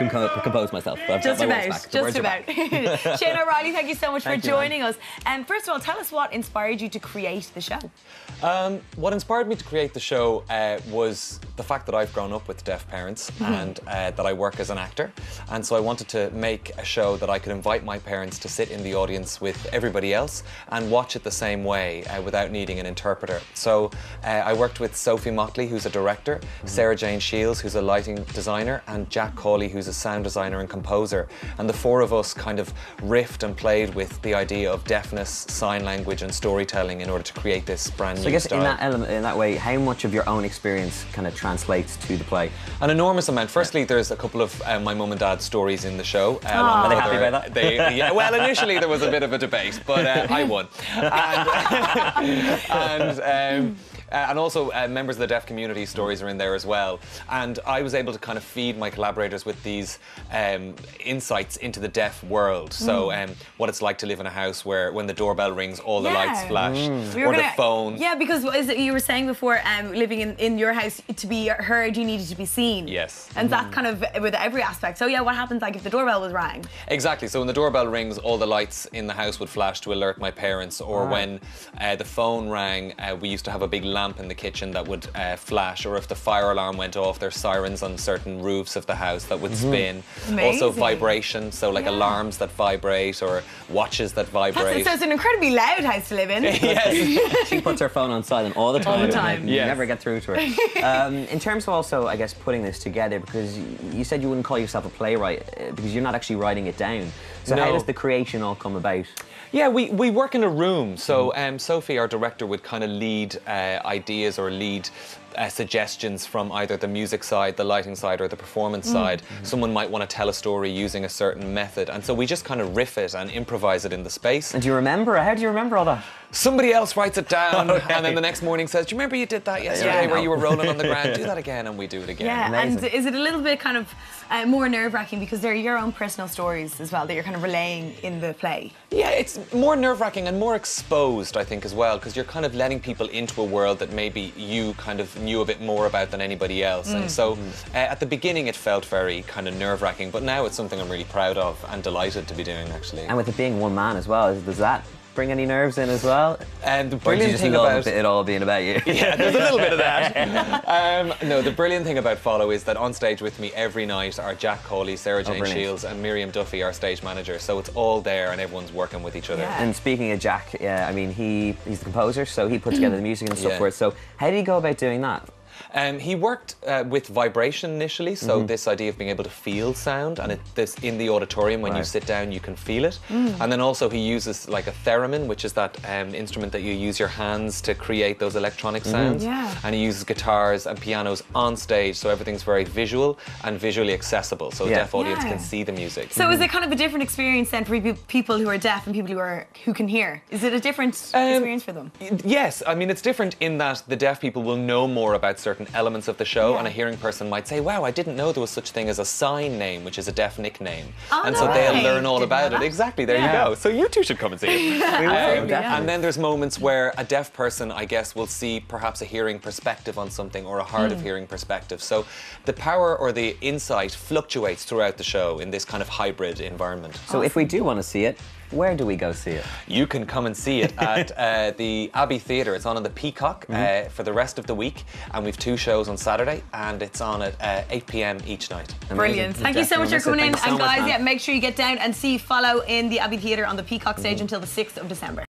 compose myself. But Just I've got my about, words back. just about. Shane O'Reilly, thank you so much for joining us. First of all, tell us what inspired you to create the show. What inspired me to create the show was the fact that I've grown up with deaf parents and that I work as an actor. And so I wanted to make a show that I could invite my parents to sit in the audience with everybody else and watch it the same way without needing an interpreter. So I worked with Sophie Motley, who's a director, Sarah Jane Shields, who's a lighting designer, and Jack Cawley, who's a sound designer and composer. And the four of us kind of riffed and played with the idea of deafness, sign language and storytelling in order to create this brand new I guess style. in that element, in that way, how much of your own experience kind of translates to the play? An enormous amount. Firstly, there's a couple of my mum and dad's stories in the show. Are they happy about that? Yeah, well, initially there was a bit of a debate, but I won. And also members of the deaf community stories are in there as well. And I was able to kind of feed my collaborators with these insights into the deaf world. So what it's like to live in a house where when the doorbell rings, all the lights flash, or the phone. Yeah, because you were saying before, living in your house, to be heard, you needed to be seen. Yes. And that's kind of with every aspect. So yeah, what happens like if the doorbell was rang? Exactly. So when the doorbell rings, all the lights in the house would flash to alert my parents. Or when the phone rang, we used to have a big lamp in the kitchen that would flash. Or if the fire alarm went off, there's sirens on certain roofs of the house that would spin. Amazing. Also vibration, so like alarms that vibrate or watches that vibrate. So it's an incredibly loud house to live in. Yes. She puts her phone on silent all the time. All the time. You never get through to her. In terms of also, I guess, putting this together, because you said you wouldn't call yourself a playwright because you're not actually writing it down. So how does the creation all come about? Yeah, we work in a room. So Sophie, our director, would kind of lead ideas or lead suggestions from either the music side, the lighting side, or the performance side. Someone might want to tell a story using a certain method, and so we just kind of riff it and improvise it in the space. And do you remember? How do you remember all that? Somebody else writes it down, and then the next morning says, "Do you remember you did that yesterday where you were rolling on the ground? Do that again," and we do it again. Yeah, Amazing. and is it a little bit kind of more nerve-wracking because they're your own personal stories as well that you're kind of relaying in the play? Yeah, it's more nerve-wracking and more exposed, I think, as well, because you're kind of letting people into a world that maybe you kind of knew a bit more about than anybody else. And so at the beginning it felt very kind of nerve-wracking, but now it's something I'm really proud of and delighted to be doing, actually. And with it being one man as well, does that bring any nerves in as well? And the Or do you brilliant just thing love about it all being about you? yeah, there's a little bit of that. No, the brilliant thing about Follow is that on stage with me every night are Jack Cawley, Sarah Jane Shields, and Miriam Duffy, our stage manager. So it's all there and everyone's working with each other. Yeah. And speaking of Jack, I mean, he's the composer, so he put together the music and stuff for it. So how did he go about doing that? He worked with vibration initially, so this idea of being able to feel sound, and this in the auditorium when you sit down you can feel it. And then also he uses like a theremin, which is that instrument that you use your hands to create those electronic sounds. Yeah. And he uses guitars and pianos on stage, so everything's very visual and visually accessible, so a deaf audience can see the music. So is it kind of a different experience then for people who are deaf and people who can hear? Is it a different experience for them? Yes, I mean it's different in that the deaf people will know more about certain elements of the show, and a hearing person might say, "Wow, I didn't know there was such thing as a sign name, which is a deaf nickname." And so they'll learn all about it. Exactly, there you go. So you two should come and see it. And then there's moments where a deaf person, I guess, will see perhaps a hearing perspective on something or a hard of hearing perspective. So the power or the insight fluctuates throughout the show in this kind of hybrid environment. So if we do want to see it, where do we go see it? You can come and see it at the Abbey Theatre. It's on the Peacock for the rest of the week, and we've 2 shows on Saturday, and it's on at 8 p.m. each night. Brilliant. Thank you so much for coming in. So and guys, much, make sure you get down and see Follow in the Abbey Theatre on the Peacock stage until the 6th of December.